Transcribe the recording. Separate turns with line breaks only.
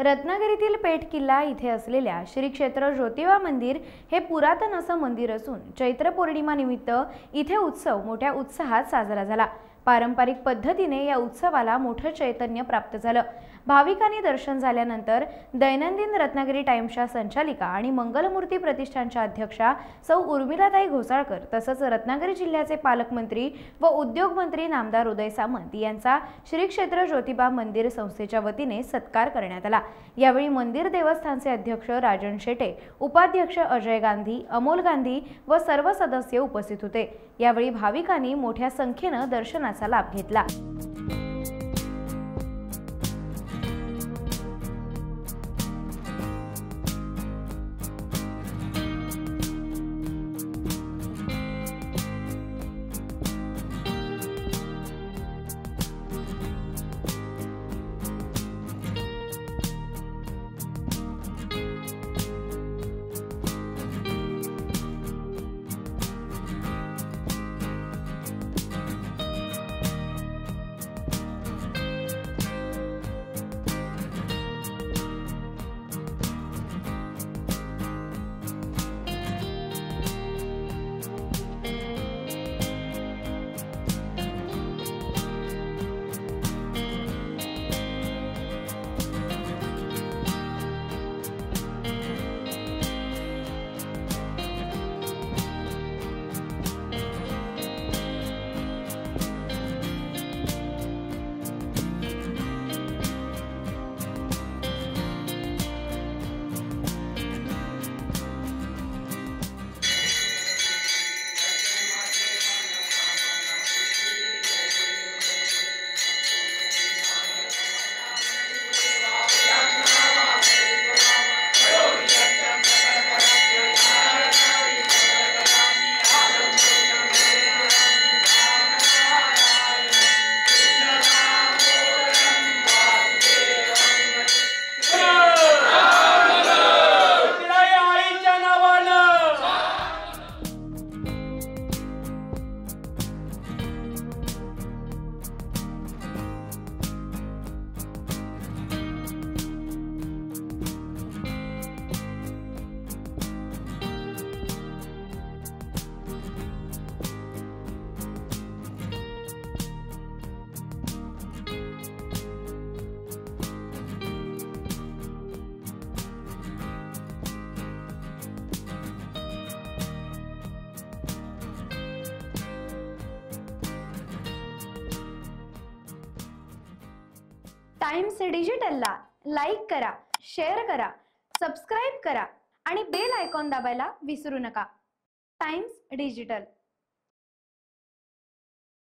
रत्नागिरीतील पेठ किल्ला इथे असलेल्या श्री क्षेत्र ज्योतिबा मंदिर हे पुरातन असं मंदिर असून चैत्र पौर्णिमा निमित्त इथे उत्सव मोठ्या उत्साहात साजरा झाला। पारंपरिक पद्धतीने या उत्सवाला मोठं चैतन्य प्राप्त झालं। भाविकांनी दर्शन झाल्यानंतर दैनंदिन रत्नागिरी टाइम्सच्या संचालिका आणि मंगलमूर्ती प्रतिष्ठानच्या अध्यक्षा सौ उर्मिलाताई घोसाळकर तसंच रत्नागिरी जिल्ह्याचे पालकमंत्री व उद्योग मंत्री नामदार उदय सामंत यांचा श्री क्षेत्र ज्योतिबा मंदिर संस्थेच्या वतीने सत्कार करण्यात आला। यावेळी मंदिर देवस्थानचे अध्यक्ष राजन शेटे, उपाध्यक्ष अजय गांधी, अमोल गांधी व सर्व सदस्य उपस्थित होते। यावेळी भाविकांनी मोठ्या संख्येने दर्शनाचा लाभ घेतला। टाइम्स डिजिटलला लाईक करा, शेअर करा, सबस्क्राइब करा आणि बेल आयकॉन दाबायला विसरू नका। Times digital.